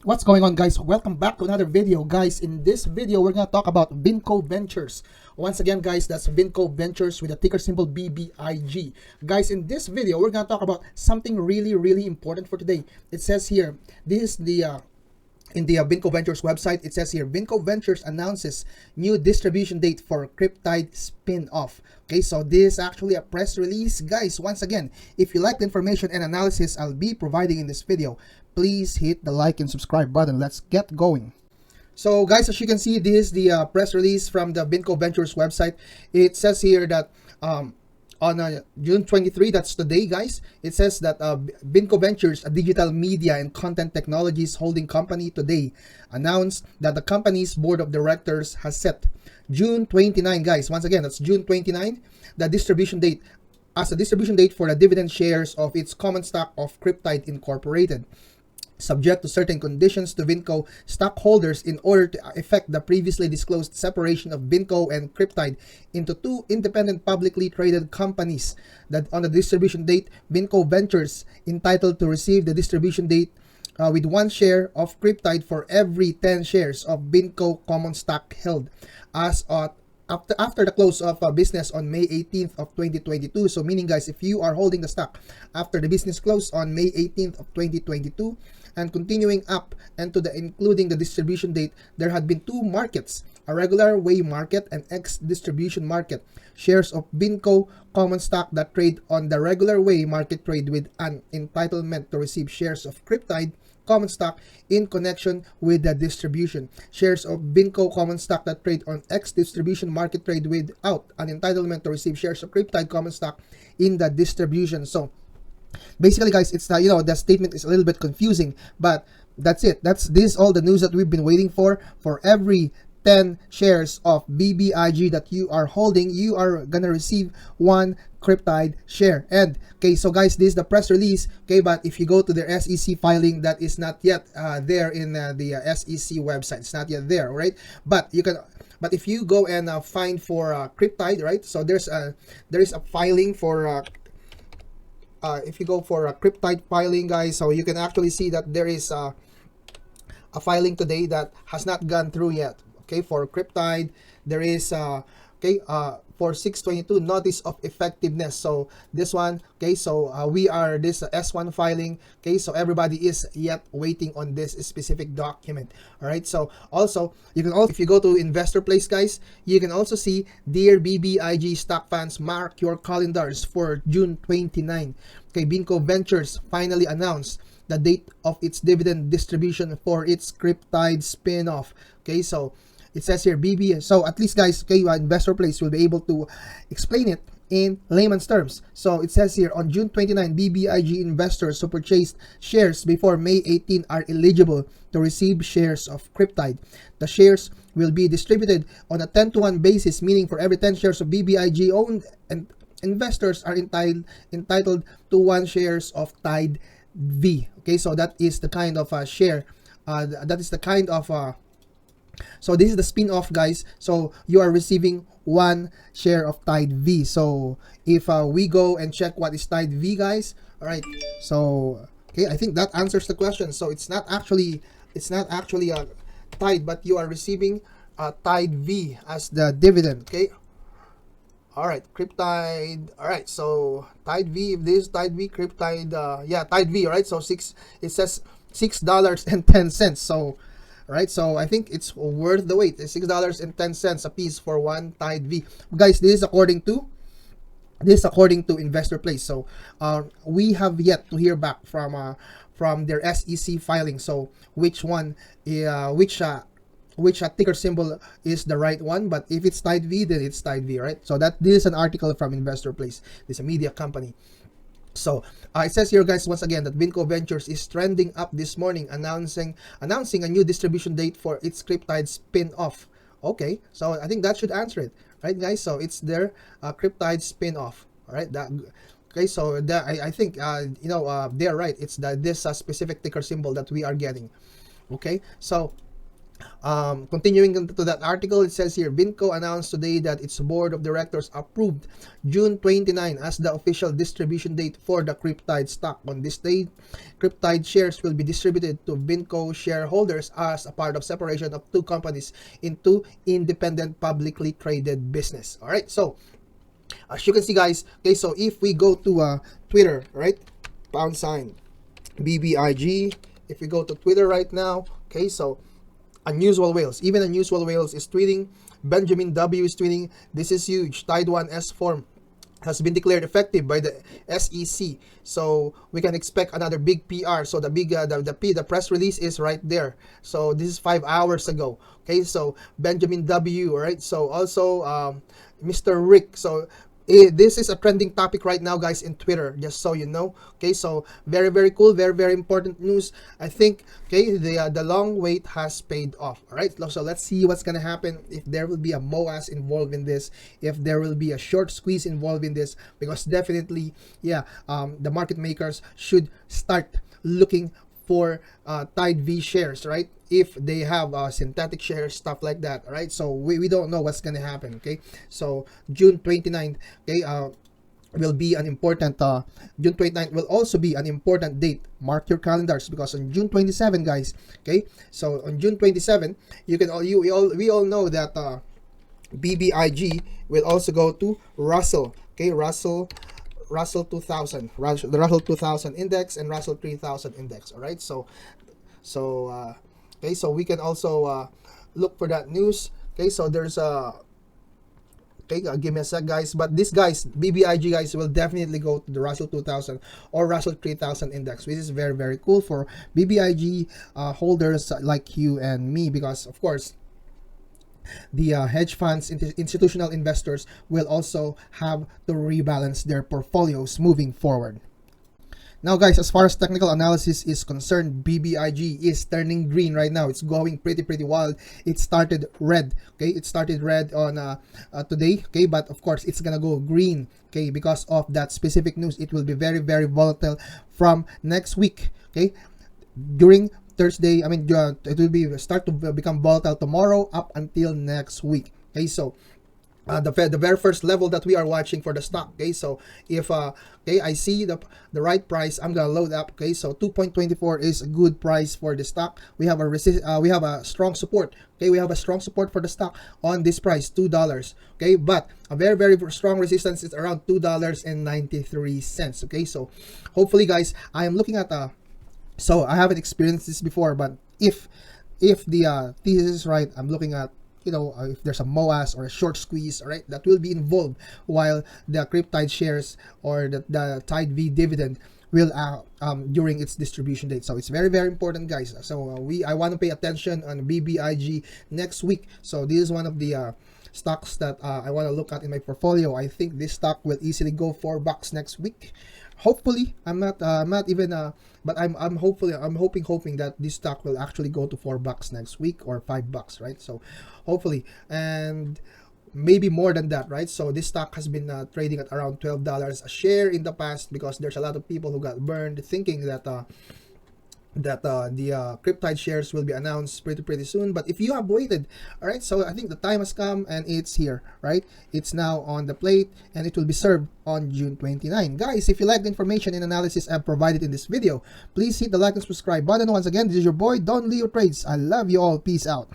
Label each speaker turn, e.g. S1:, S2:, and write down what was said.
S1: What's going on, guys? Welcome back to another video. Guys, in this video we're going to talk about Vinco Ventures. Once again, guys, that's Vinco Ventures with a ticker symbol BBIG. Guys, in this video we're going to talk about something really important for today. It says here, this is the in the Vinco Ventures website, it says here, Vinco Ventures announces new distribution date for Cryptyde spin-off. Okay, so this is actually a press release. Guys, once again, if you like the information and analysis I'll be providing in this video, please hit the like and subscribe button. Let's get going. So guys, as you can see, this is the press release from the Vinco Ventures website. It says here that on June 23, that's today, guys, it says that Vinco Ventures, a digital media and content technologies holding company, today announced that the company's board of directors has set June 29, guys. Once again, that's June 29, the distribution date, as a distribution date for the dividend shares of its common stock of Cryptyde Incorporated, subject to certain conditions to Vinco stockholders in order to effect the previously disclosed separation of Vinco and Cryptyde into two independent publicly traded companies. That on the distribution date, Vinco Ventures entitled to receive the distribution date with 1 share of Cryptyde for every 10 shares of Vinco common stock held as after the close of business on May 18th of 2022. So meaning, guys, if you are holding the stock after the business close on May 18th of 2022 and continuing up and to the including the distribution date, there had been two markets, a regular way market and ex-distribution market. Shares of Vinco common stock that trade on the regular way market trade with an entitlement to receive shares of Cryptyde common stock in connection with the distribution. Shares of Vinco common stock that trade on ex-distribution market trade without an entitlement to receive shares of Cryptyde common stock in the distribution. So basically, guys, it's the statement is a little bit confusing, but that's it. This is all the news that we've been waiting for. For every 10 shares of BBIG that you are holding, you are gonna receive 1 Cryptyde share. And okay, so guys, this is the press release. Okay, but if you go to their SEC filing, that is not yet there in the SEC website. It's not yet there, right? But you can. But if you go and find for Cryptyde, right? So there is a filing for. If you go for a Cryptyde filing, guys, so you can actually see that there is a filing today that has not gone through yet. Okay, for Cryptyde, there is for 622 notice of effectiveness. So this one, okay, so we are this S1 filing. Okay, so everybody is yet waiting on this specific document. All right, so also you can also, if you go to Investor Place, guys, you can also see, dear BBIG stock fans, mark your calendars for June 29. Okay, Vinco Ventures finally announced the date of its dividend distribution for its Cryptyde spin-off. Okay, so it says here BB, so at least, guys, okay, Investor Place will be able to explain it in layman's terms. So it says here, on June 29, BBIG investors who purchased shares before May 18 are eligible to receive shares of Cryptyde. The shares will be distributed on a 10-to-1 basis, meaning for every 10 shares of BBIG owned, and investors are entitled to 1 shares of Tyde V. Okay, so that is the kind of share, that is the kind of so this is the spin-off, guys. So you are receiving 1 share of Tyde V. So if we go and check what is Tyde V, guys, all right, so okay, I think that answers the question. So it's not actually a Tyde, but you are receiving Tyde V as the dividend. Okay, all right, Cryptyde. All right, so Tyde V, if this is Tyde V, Cryptyde, yeah, Tyde V. All right, so it says $6.10. So right, so I think it's worth the wait. It's $6.10 a piece for 1 Tyde V. Guys, this is according to Investor Place. So we have yet to hear back from their SEC filing. So which one, which ticker symbol is the right one? But if it's Tyde V, then it's Tyde V, right? So this is an article from Investor Place. This is a media company. So it says here, guys, once again, that Vinco Ventures is trending up this morning, announcing a new distribution date for its Cryptyde spin-off. Okay, so I think that should answer it, right, guys? So it's their Cryptyde spin-off. All right, okay, so I think they're right. It's this specific ticker symbol that we are getting. Okay, so Continuing to that article, it says here, Vinco announced today that its board of directors approved June 29 as the official distribution date for the Cryptyde stock. On this date, Cryptyde shares will be distributed to Vinco shareholders as a part of separation of two companies into independent publicly traded business. All right, so as you can see, guys, okay, so if we go to Twitter, right, pound sign BBIG, if we go to Twitter right now, okay, so Unusual Whales, even Unusual Whales is tweeting, Benjamin W is tweeting, this is huge, Tide 1S form has been declared effective by the SEC, so we can expect another big PR. So the press release is right there. So this is 5 hours ago. Okay, so Benjamin W, all right, so also Mr. Rick, so this is a trending topic right now, guys, in Twitter, just so you know. Okay, so very cool, very important news. I think, okay, the long wait has paid off. All right, so let's see what's gonna happen, if there will be a MOAS involved in this, if there will be a short squeeze involved in this, because definitely, yeah, the market makers should start looking for Tide V shares, right? If they have synthetic shares, stuff like that, right? So we don't know what's gonna happen. Okay, so June 29th, okay, will be an important June 29th will also be an important date. Mark your calendars, because on June 27, guys, okay, so on June 27, you can we all know that BBIG will also go to Russell, okay, Russell 2000, the Russell 2000 index and Russell 3000 index. All right, so okay, so we can also look for that news. Okay, so there's okay, give me a sec, guys, but this, guys, BBIG, guys, will definitely go to the Russell 2000 or Russell 3000 index, which is very cool for BBIG holders like you and me, because of course the hedge funds, institutional investors will also have to rebalance their portfolios moving forward. Now, guys, as far as technical analysis is concerned, BBIG is turning green right now. It's going pretty wild. It started red, okay, it started red on today, okay, but of course it's gonna go green, okay, because of that specific news. It will be very volatile from next week, okay, during Thursday. I mean, it will be start to become volatile tomorrow up until next week. Okay, so the very first level that we are watching for the stock. Okay, so if okay, I see the right price, I'm gonna load up. Okay, so 2.24 is a good price for the stock. We have a strong support. Okay, we have a strong support for the stock on this price, $2. Okay, but a very strong resistance is around $2.93. Okay, so hopefully, guys, I am looking at so I haven't experienced this before, but if the thesis is right, I'm looking at, you know, if there's a MOAS or a short squeeze, all right, that will be involved while the Cryptyde shares or the Tide V dividend will during its distribution date. So it's very important, guys. So I want to pay attention on BBIG next week. So this is one of the stocks that I want to look at in my portfolio. I think this stock will easily go $4 next week. Hopefully, I'm not even but I'm hoping that this stock will actually go to $4 next week or $5, right? So hopefully, and maybe more than that, right? So this stock has been trading at around $12 a share in the past, because there's a lot of people who got burned thinking that the Cryptyde shares will be announced pretty soon. But if you have waited, all right, so I think the time has come and it's here, right? It's now on the plate and it will be served on June 29. Guys, if you like the information and analysis I've provided in this video, please hit the like and subscribe button. Once again, this is your boy Don Leo Trades. I love you all. Peace out.